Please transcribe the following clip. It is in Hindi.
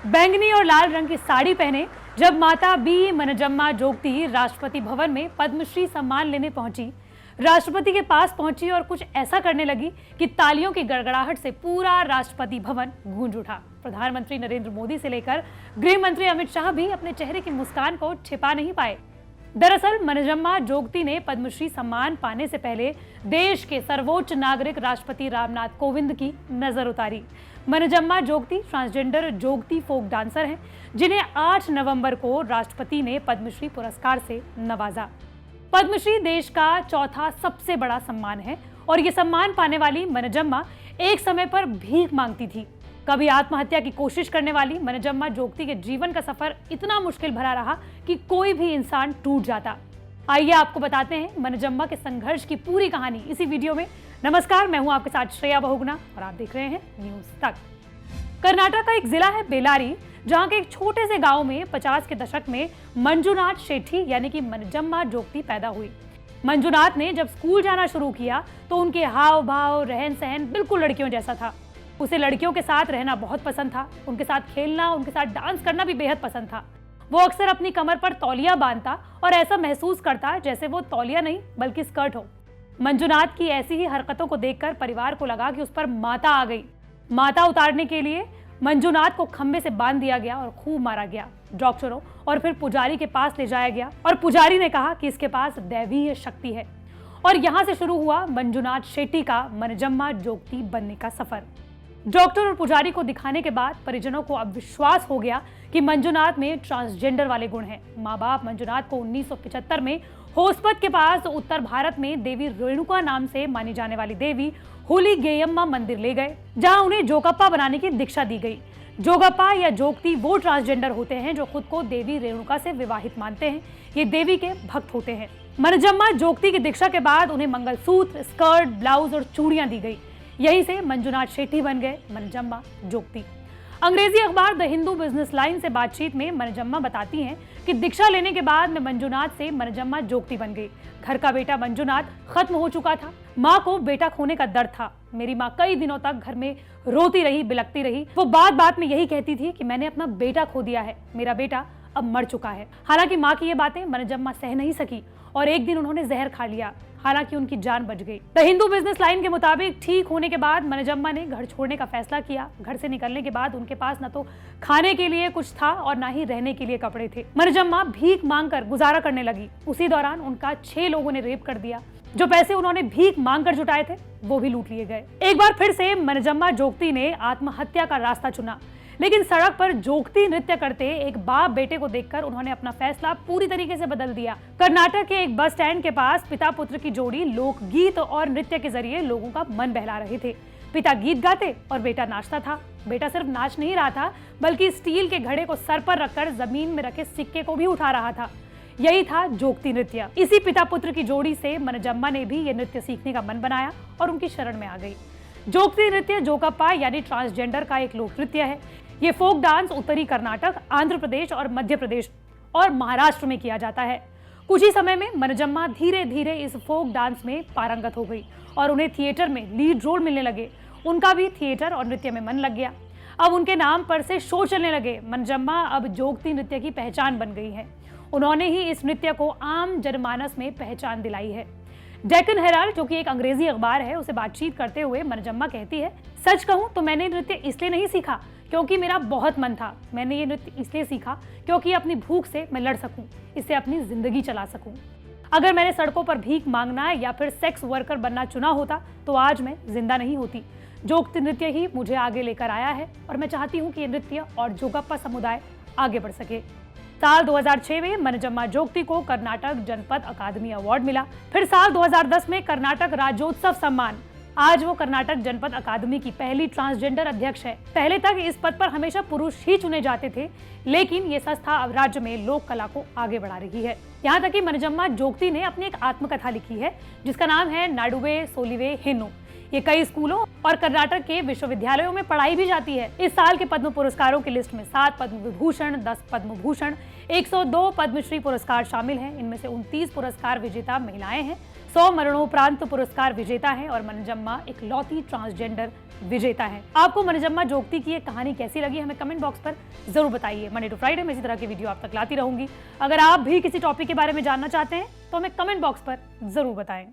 बैंगनी और लाल रंग की साड़ी पहने जब माता बी मनजम्मा जोगती राष्ट्रपति भवन में पद्मश्री सम्मान लेने पहुंची, राष्ट्रपति के पास पहुंची और कुछ ऐसा करने लगी कि तालियों की गड़गड़ाहट से पूरा राष्ट्रपति भवन गूंज उठा। प्रधानमंत्री नरेंद्र मोदी से लेकर गृह मंत्री अमित शाह भी अपने चेहरे की मुस्कान को छिपा नहीं पाए। दरअसल मनजम्मा जोगती ने पद्मश्री सम्मान पाने से पहले देश के सर्वोच्च नागरिक राष्ट्रपति रामनाथ कोविंद की नजर उतारी। मनजम्मा जोगती ट्रांसजेंडर जोगती फोक डांसर हैं, जिन्हें 8 नवंबर को राष्ट्रपति ने पद्मश्री पुरस्कार से नवाजा। पद्मश्री देश का चौथा सबसे बड़ा सम्मान है और ये सम्मान पाने वाली मनजम्मा एक समय पर भीख मांगती थी। कभी आत्महत्या की कोशिश करने वाली मनजम्मा जोगती के जीवन का सफर इतना मुश्किल भरा रहा कि कोई भी इंसान टूट जाता। आइए आपको बताते हैं मनजम्मा के संघर्ष की पूरी कहानी इसी वीडियो में। नमस्कार, मैं हूं आपके साथ श्रेया बहुगुणा और आप देख रहे हैं न्यूज तक। कर्नाटक का एक जिला है बेलारी, जहां के एक छोटे से गांव में 50 के दशक में मंजुनाथ शेट्टी यानी कि मनजम्मा जोगती पैदा हुई। मंजुनाथ ने जब स्कूल जाना शुरू किया तो उनके हाव भाव रहन सहन बिल्कुल लड़कियों जैसा था। उसे लड़कियों के साथ रहना बहुत पसंद था, उनके साथ खेलना, उनके साथ डांस करना भी बेहद पसंद था। वो अक्सर अपनी कमर पर तौलिया बांधता और ऐसा महसूस करता जैसे वो तौलिया नहीं बल्कि स्कर्ट हो। मंजुनाथ की ऐसी ही हरकतों को देखकर परिवार को लगा कि उस पर माता आ गई। माता उतारने के लिए मंजुनाथ को खंबे से बांध दिया गया और खूब मारा गया। डॉक्टरों और फिर पुजारी के पास ले जाया गया और पुजारी ने कहा कि इसके पास दैवीय शक्ति है। और यहां से शुरू हुआ मंजुनाथ शेट्टी का मनजम्मा जोगती बनने का सफर। डॉक्टर और पुजारी को दिखाने के बाद परिजनों को अब विश्वास हो गया कि मंजुनाथ में ट्रांसजेंडर वाले गुण हैं। माँ बाप मंजुनाथ को 1975 में होस्पत के पास उत्तर भारत में देवी रेणुका नाम से मानी जाने वाली देवी होली गेयम्मा मंदिर ले गए, जहां उन्हें जोगप्पा बनाने की दीक्षा दी गई। जोगप्पा या जोगती वो ट्रांसजेंडर होते हैं जो खुद को देवी रेणुका से विवाहित मानते हैं। ये देवी के भक्त होते हैं। मनजम्मा जोगती की दीक्षा के बाद उन्हें मंगलसूत्र, स्कर्ट, ब्लाउज और चूड़ियां दी गई। यहीं से मंजुनाथ शेट्टी बन गए मनजम्मा जोगती। अंग्रेजी अखबार द हिंदू बिजनेस लाइन से बातचीत में मनजम्मा बताती हैं कि दीक्षा लेने के बाद मैं मंजुनाथ से मनजम्मा जोगती बन गई। घर का बेटा मंजुनाथ खत्म हो चुका था। माँ को बेटा खोने का दर्द था। मेरी माँ कई दिनों तक घर में रोती रही, बिलखती रही। वो बात बात में यही कहती थी कि मैंने अपना बेटा खो दिया है, मेरा बेटा अब मर चुका है। हालांकि माँ की ये बातें मनजम्मा सह नहीं सकी और एक दिन उन्होंने जहर खा लिया। हालांकि उनकी जान बच गई। द हिंदू बिजनेस लाइन के मुताबिक ठीक होने के बाद मनजम्मा ने घर छोड़ने का फैसला किया। घर से निकलने के बाद उनके पास न तो खाने के लिए कुछ था और ना ही रहने के लिए कपड़े थे। मनजम्मा भीख मांगकर गुजारा करने लगी। उसी दौरान उनका 6 लोगों ने रेप कर दिया। जो पैसे उन्होंने भीख मांगकर जुटाए थे वो भी लूट लिए गए। एक बार फिर से मनजम्मा जोगती ने आत्महत्या का रास्ता चुना, लेकिन सड़क पर जोगती नृत्य करते एक बाप बेटे को देखकर उन्होंने अपना फैसला पूरी तरीके से बदल दिया। कर्नाटक के एक बस स्टैंड के पास पिता पुत्र की जोड़ी लोकगीत और नृत्य के जरिए लोगों का मन बहला रहे थे। पिता गीत गाते और बेटा नाचता था। बेटा सिर्फ नाच नहीं रहा था बल्कि स्टील के घड़े को सर पर रखकर जमीन में रखे सिक्के को भी उठा रहा था। यही था जोगती नृत्य। इसी पिता पुत्र की जोड़ी से मनजम्मा ने भी ये नृत्य सीखने का मन बनाया और उनकी शरण में आ गई। जोगती नृत्य जोगप्पा यानी ट्रांसजेंडर का एक लोक नृत्य है। ये फोक डांस उत्तरी कर्नाटक, आंध्र प्रदेश और मध्य प्रदेश और महाराष्ट्र में किया जाता है। कुछ ही समय में मनजम्मा धीरे धीरे इस फोक डांस में पारंगत हो गई और उन्हें थिएटर में लीड रोल मिलने लगे। उनका भी थिएटर और नृत्य में मन लग गया। अब उनके नाम पर से शो चलने लगे। मनजम्मा अब जोगती नृत्य की पहचान बन गई है। उन्होंने ही इस नृत्य को आम जनमानस में पहचान दिलाई है। डेक्कन हेराल्ड, जो कि एक अंग्रेजी अखबार है, उसे बातचीत करते हुए मनजम्मा कहती है, सच कहूं तो मैंने नृत्य इसलिए नहीं सीखा क्योंकि मेरा बहुत मन था। मैंने ये नृत्य इसलिए सीखा क्योंकि अपनी भूख से मैं लड़ सकूं, इससे अपनी जिंदगी चला सकूं। अगर मैंने सड़कों पर भीख मांगना या फिर सेक्स वर्कर बनना चुना होता तो आज मैं जिंदा नहीं होती। जोगती नृत्य ही मुझे आगे लेकर आया है और मैं चाहती हूँ कि ये नृत्य और जोगप्पा समुदाय आगे बढ़ सके। साल 2006 में मनजम्मा जोगती को कर्नाटक जनपद अकादमी अवार्ड मिला। फिर साल 2010 में कर्नाटक राज्योत्सव सम्मान। आज वो कर्नाटक जनपद अकादमी की पहली ट्रांसजेंडर अध्यक्ष है। पहले तक इस पद पर हमेशा पुरुष ही चुने जाते थे, लेकिन ये संस्था अब राज्य में लोक कला को आगे बढ़ा रही है। यहाँ तक कि मनजम्मा जोगती ने अपनी एक आत्मकथा लिखी है जिसका नाम है नाडुवे सोलिवे हेनु। ये कई स्कूलों और कर्नाटक के विश्वविद्यालयों में पढ़ाई भी जाती है। इस साल के पद्म पुरस्कारों की लिस्ट में 7 पद्म विभूषण, 10 पद्म भूषण, 102 पद्मश्री पुरस्कार शामिल हैं। इनमें से 29 पुरस्कार विजेता महिलाएं हैं। 100 मरणोपरांत पुरस्कार विजेता है और मनजम्मा इकलौती ट्रांसजेंडर विजेता है। आपको मनजम्मा जोगती की ये कहानी कैसी लगी हमें कमेंट बॉक्स पर जरूर बताइए। मंडे टू फ्राइडे में इसी तरह की वीडियो आप तक लाती रहूंगी। अगर आप भी किसी टॉपिक के बारे में जानना चाहते हैं तो हमें कमेंट बॉक्स पर जरूर बताएं।